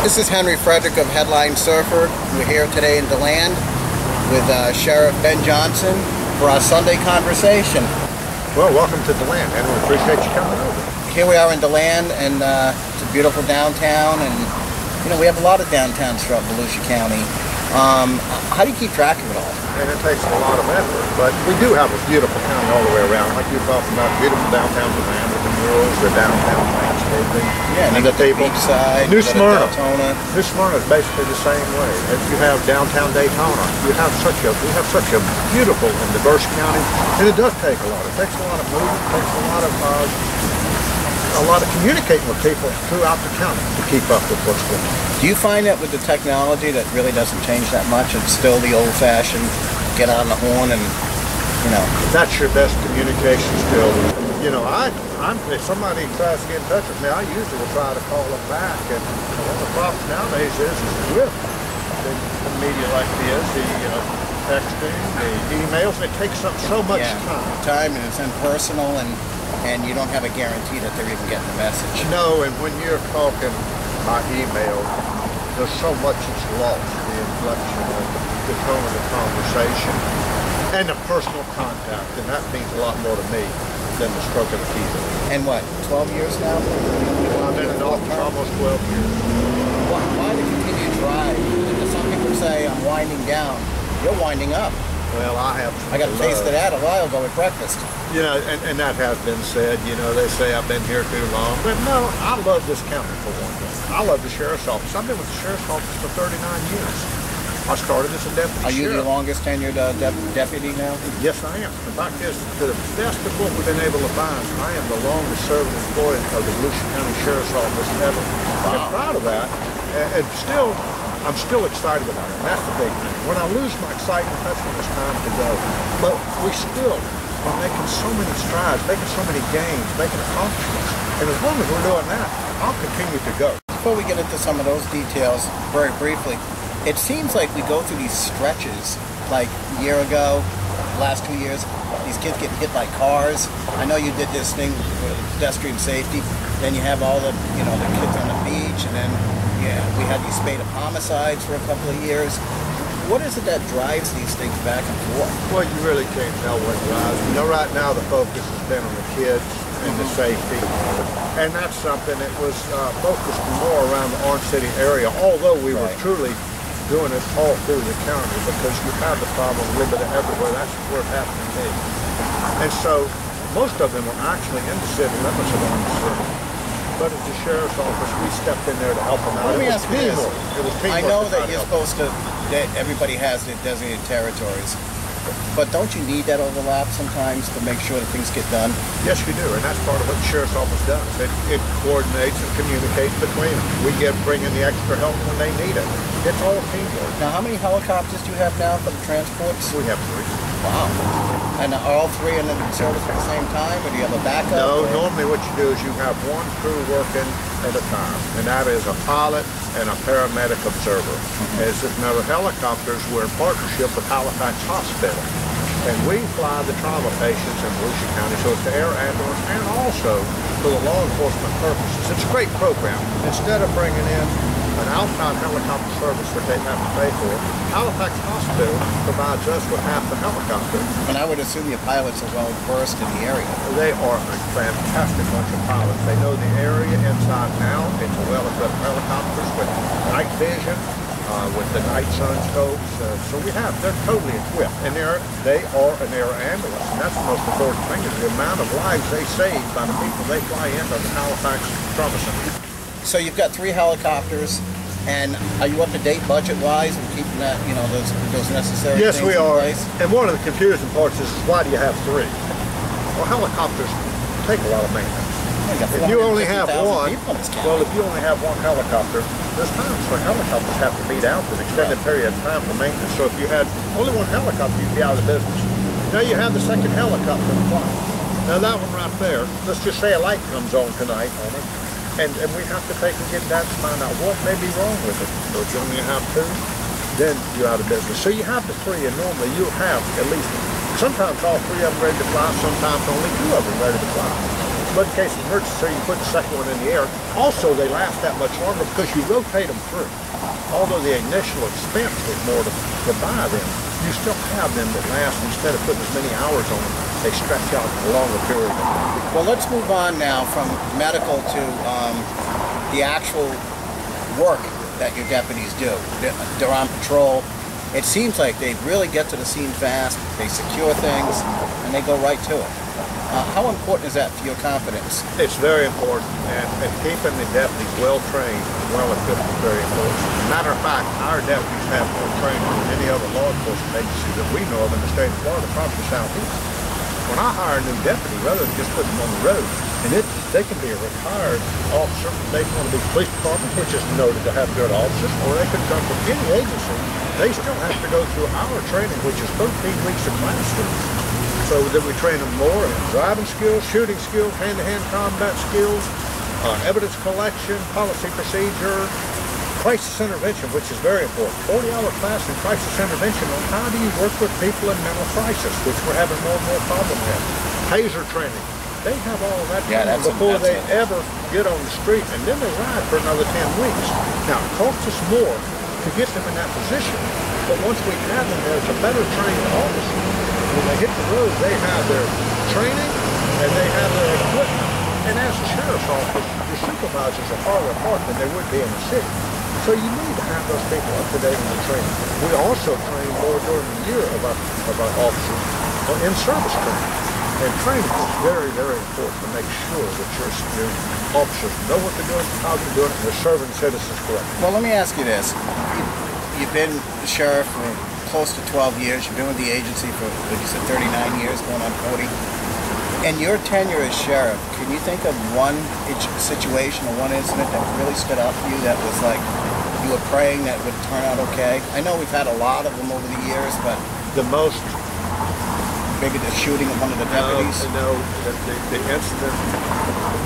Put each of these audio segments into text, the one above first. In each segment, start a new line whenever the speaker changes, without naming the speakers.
This is Henry Frederick of Headline Surfer. We're here today in DeLand with Sheriff Ben Johnson for our Sunday conversation.
Well, welcome to DeLand, and we appreciate you coming over.
Here we are in DeLand, and it's a beautiful downtown, and you know we have a lot of downtowns throughout Volusia County. How do you keep track of it all?
And it takes a lot of effort, but we do have a beautiful county all the way around. Like you talked about, beautiful downtown DeLand with the murals, the downtown landscaping.
Yeah, and you got the beachside,
New Smyrna.
New
Smyrna is basically the same way. If you have downtown Daytona, we have such a beautiful and diverse county, and it does take a lot. It takes a lot of movement, it takes a lot of communicating with people throughout the county to keep up with what's going on.
Do you find that with the technology that really doesn't change that much? It's still the old-fashioned get on the horn and, you know.
That's your best communication skill. You know, if somebody tries to get in touch with me, I usually will try to call them back. And one of the problems nowadays is with the media like this, the texting, the emails, it takes up so much
time, and it's impersonal, and you don't have a guarantee that they're even getting the message.
No, and when you're talking by email, there's so much that's lost, the inflection, the tone of the conversation, and the personal contact, and that means a lot more to me than the stroke of the keyboard.
And what, 12 years now?
I've been in office almost 12 years.
Why the continued drive? Some people say I'm winding down. You're winding up.
Well, I
got a taste of that a while ago at breakfast.
You know, and that has been said. You know, they say I've been here too long. But no, I love this county for one thing. I love the Sheriff's Office. I've been with the Sheriff's Office for 39 years. I started as a deputy
sheriff. Are you
the
longest tenured deputy now?
Yes, I am. The fact is, to the best of what we've been able to find, I am the longest serving employee of the Volusia County Sheriff's Office ever. Wow. I'm proud of that. And still, I'm still excited about it. And that's the big thing. When I lose my excitement, that's when it's time to go. But we still are making so many strides, making so many gains, making accomplishments. And as long as we're doing that, I'll continue to go.
Before we get into some of those details, very briefly, it seems like we go through these stretches, like a year ago, last 2 years, these kids get hit by cars. I know you did this thing with pedestrian safety. Then you have all the, the kids on the beach, and then we had these spate of homicides for a couple of years. What is it that drives these things back and forth?
Well, you really can't tell what drives. You know, right now the focus has been on the kids and the safety. And that's something that was focused more around the Orange City area, although we were truly doing it all through the county, because you have the problem limited everywhere. That's where it happened to me. And so most of them were actually in the city limits of Orange City. But at the Sheriff's Office, we stepped in there to help them out.
Let me ask you this. I know that you're supposed to, that everybody has their designated territories. But don't you need that overlap sometimes to make sure that things get done?
Yes, you do, and that's part of what the Sheriff's Office does. It coordinates and communicates between them. We bring in the extra help when they need it. It's all teamwork.
Now, how many helicopters do you have now for the transports?
We have 3.
Wow. And are all 3 in service at the same time, or do you have a backup?
No, normally what you do is you have one crew working at a time, and that is a pilot and a paramedic observer. As if now the helicopters, we're in partnership with Halifax Hospital, and we fly the trauma patients in Volusia County, so it's the air ambulance and also for the law enforcement purposes. It's a great program. Instead of bringing in an outside helicopter service which they have to pay for, Halifax Hospital provides us with half the helicopter.
And I would assume your pilots are well versed in the area.
They are a fantastic bunch of pilots. They know the area inside and out. It's a well-equipped helicopters with night vision, with the night sun scopes. So they're totally equipped. And they are an air ambulance. And that's the most important thing, is the amount of lives they save by the people they fly into the Halifax Trauma Center.
So you've got 3 helicopters, and are you up to date budget-wise and keeping that, those necessary things in place?
Yes, we are. And one of the confusing parts is, why do you have 3? Well, helicopters take a lot of maintenance. If you only have one, if you only have one helicopter, there's times when helicopters have to be down for an extended period of time for maintenance. So if you had only one helicopter, you'd be out of business. Now you have the second helicopter flying. Now that one right there, let's just say a light comes on tonight on it. And we have to take and get that to find out what may be wrong with it. So if you only have 2, then you're out of business. So you have the 3, and normally you'll have at least, sometimes all 3 of them ready to fly, sometimes only 2 of them ready to fly. but in case of emergency, you put the second one in the air. Also, they last that much longer because you rotate them through. Although the initial expense was more to buy them, you still have them that last. Instead of putting as many hours on them, they stretch out a longer period of time.
Well, let's move on now from medical to the actual work that your deputies do. They're on patrol. It seems like they really get to the scene fast, they secure things, and they go right to it. How important is that for your confidence?
It's very important, and keeping the deputies well-trained and well-equipped is very important. Matter of fact, our deputies have more training than any other law enforcement agency that we know of in the state of Florida, probably the Southeast. When I hire a new deputy, rather than just put them on the road, and they can be a retired officer, they can want to be police department, which is noted to have good officers, or they could come from any agency. They still have to go through our training, which is 13 weeks of classroom. So that we train them more in driving skills, shooting skills, hand-to-hand combat skills, evidence collection, policy procedure, crisis intervention, which is very important. 40-hour class in crisis intervention on how do you work with people in mental crisis, which we're having more and more problem with. Taser training. They have all that training before they ever get on the street, and then they ride for another 10 weeks. Now, it costs us more to get them in that position, but once we have them there, it's a better trained officer. When they hit the road, they have their training and they have their equipment. And as a sheriff's office, your supervisors are farther apart than they would be in the city. So you need to have those people up to date on the training. We also train more during the year of our officers in service training. And training is very, very important to make sure that your officers know what they're doing, how they're doing it, and they're serving citizens correctly.
Well, let me ask you this. You've been the sheriff for close to 12 years. You've been with the agency for, what you said, 39 years, going on 40. In your tenure as sheriff, can you think of one situation or one incident that really stood out for you that was like you were praying that would turn out okay? I know we've had a lot of them over the years, but
the most
maybe the shooting of one of the deputies.
No, the incident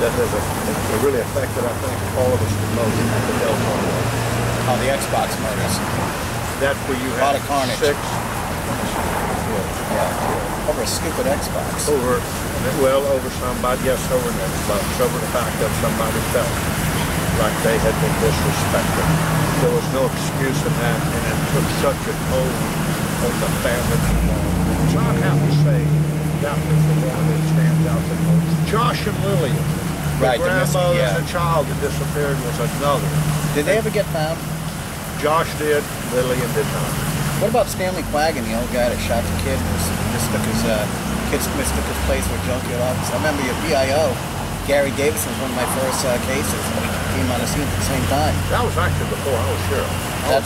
that has really affected, I think, all of us the most at the Delta.
Oh, the Xbox murders.
That's where you
had a lot
had
of carnage.
6.
Yeah. Over a stupid Xbox.
Over somebody, yes, over an Xbox, over the fact that somebody felt like they had been disrespected. There was no excuse in that, and it took such a toll on the family involved. So I have to say, that was the one that stands out the most. Josh and Lillian,
right,
the grandmother and the child that disappeared was another.
Did they ever get found?
Josh did, Lillian did not.
What about Stanley Quaggan, the old guy that shot the kid and mistook his place for a junkyard office? I remember your PIO, Gary Davidson, was one of my first cases. He came on the scene at the same time.
That was actually before I was sheriff.
That's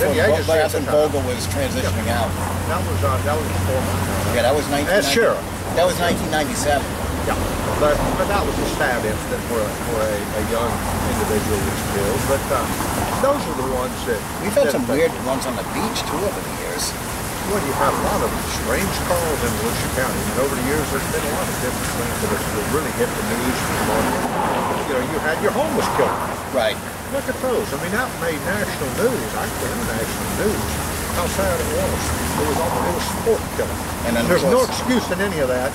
when Vogel was transitioning out.
That was before.
Yeah, that was 1990.
As sheriff.
That was 1997.
Yeah, but that was a sad incident where a young individual was killed. But those are the ones that...
We've had some weird ones on the beach, too, over the years.
Well, you have a lot of strange calls in Volusia County. And over the years, there's been a lot of different things that really hit the news. You know, you had your homeless killer.
Right.
Look at those. I mean, that made national news, actually international news. How sad it was. It was sport killing.
And then
there's no excuse in any of that.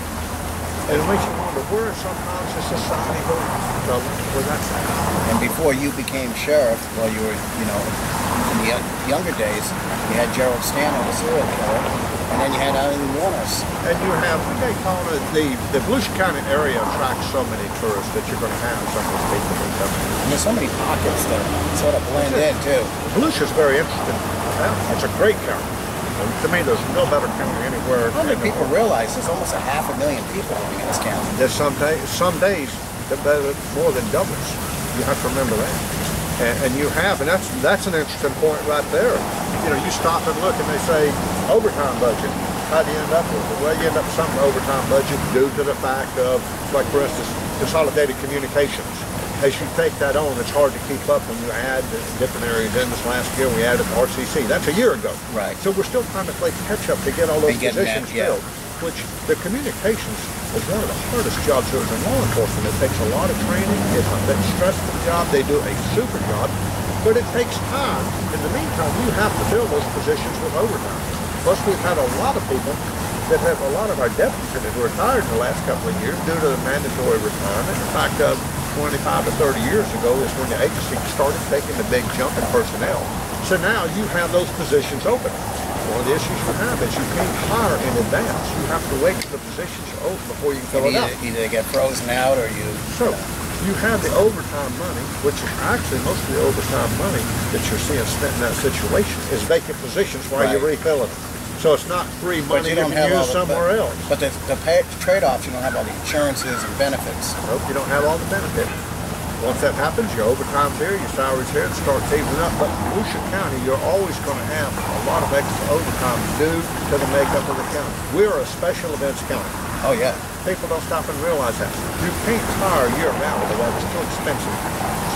And it makes you wonder, where sometimes is society going? Where that's at.
And before you became sheriff, well, you were, in the younger days, you had Gerald Stanton, the serial killer, and then you had Eileen Warners.
And you have, the Volusia County area attracts so many tourists that you're going to have some of these people that come in.
And there's so many pockets that sort of blend in, too.
Volusia's very interesting. It's a great county. To me, there's no better county anywhere.
How many people realize there's almost 500,000 people living in this county?
There's some days that more than doubles. You have to remember that. And you have, and that's an interesting point right there. You stop and look and they say, overtime budget. How do you end up with it? Well, you end up with some overtime budget due to the fact of, like for instance, consolidated communications. As you take that on, it's hard to keep up when you add different areas in. This last year, we added RCC. That's a year ago.
Right.
So we're still trying to play catch up to get all those positions filled. Which the communications is one of the hardest jobs there is in law enforcement. It takes a lot of training. It's a stressful job. They do a super job, but it takes time. In the meantime, you have to fill those positions with overtime. Plus, we've had a lot of people that have a lot of our deputies that have retired in the last couple of years due to the mandatory retirement. In fact, 25 to 30 years ago is when the agency started taking the big jump in personnel. So now you have those positions open. One of the issues you have is you can't hire in advance. You have to wait till the positions are open before you can fill it out.
Either they get frozen out or you...
So you have the overtime money, which is actually most of the overtime money that you're seeing spent in that situation is vacant positions while you're refilling them. So it's not free money you can use somewhere else.
But the trade-offs, you don't have all the insurances and benefits.
Nope, you don't have all the benefits. Once that happens, your overtime's here, your salary's here, it starts evening up. But in Volusia County, you're always going to have a lot of extra overtime due to the makeup of the county. We're a special events county.
Oh, yeah.
People don't stop and realize that. You can't hire year-round with that. It's too expensive.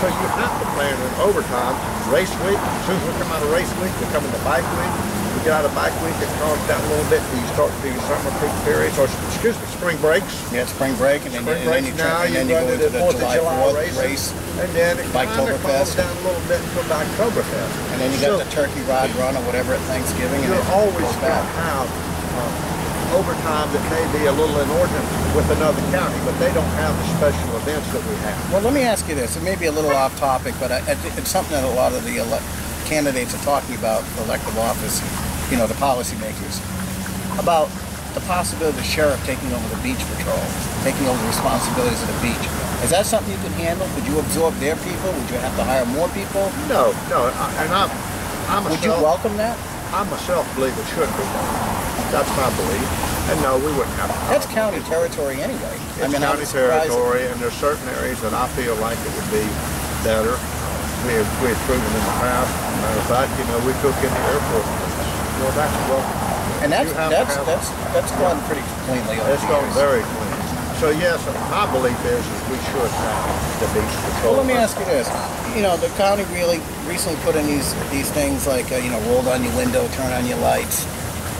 So you have to plan in overtime. Race week, as soon as we come out of race week, we come into bike week. We get out of bike week, it calms down a little bit. You start to do your summer peak periods, or excuse me, spring breaks.
Yeah, spring break, and then you go into the 4th of July race.
And then it kind of calms down a little bit until Oktoberfest.
And then you got the turkey rod run or whatever at Thanksgiving.
You're always going to have overtime that may be a little inordinate with another county, but they don't have the special events that we have.
Well, let me ask you this. It may be a little off topic, but it's something that a lot of the candidates are talking about for elective office, you know, the policymakers, about the possibility of the sheriff taking over the beach patrol, taking over the responsibilities of the beach. Is that something you can handle? Could you absorb their people? Would you have to hire more people?
No.
Would you welcome that?
I myself believe it should be done. That's my belief. And no, we wouldn't have to.
That's county territory anyway.
It's county territory, and there's certain areas that I feel like it would be better. We have proven in the past. Matter of fact, you know, we took in the airport. Well, that's welcome.
And that's gone pretty cleanly over
It's gone very clean. So yes, my belief is we should have the beach patrol.
Well, let me ask you this. You know, the county really recently put in these things like, you know, roll down your window, turn on your lights,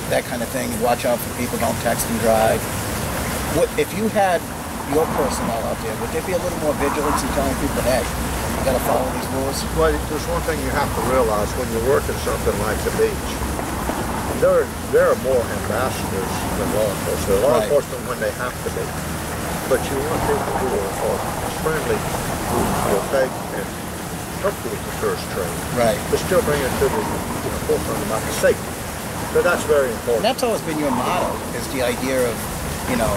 that kind of thing. Watch out for people, don't text and drive. If you had your personnel out there, would there be a little more vigilance in telling people, hey, you got to follow these rules?
Well, there's one thing you have to realize when you're working something like the beach. There are more ambassadors than law enforcement. Law enforcement when they have to be. But you want people who are friendly, who will take and help you with the first trade.
Right.
But still bring it to the forefront about the safety. So that's very important.
And that's always been your motto, is the idea of, you know,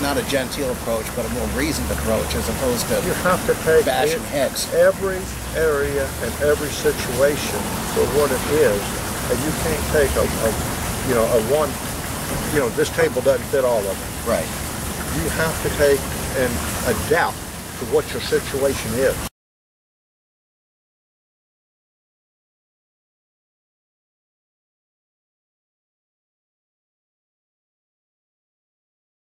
not a genteel approach, but a more reasoned approach as opposed to
you have to take
bashing heads.
Every area and every situation for what it is, and you can't take this table doesn't fit all of them.
Right.
You have to take and adapt to what your situation is.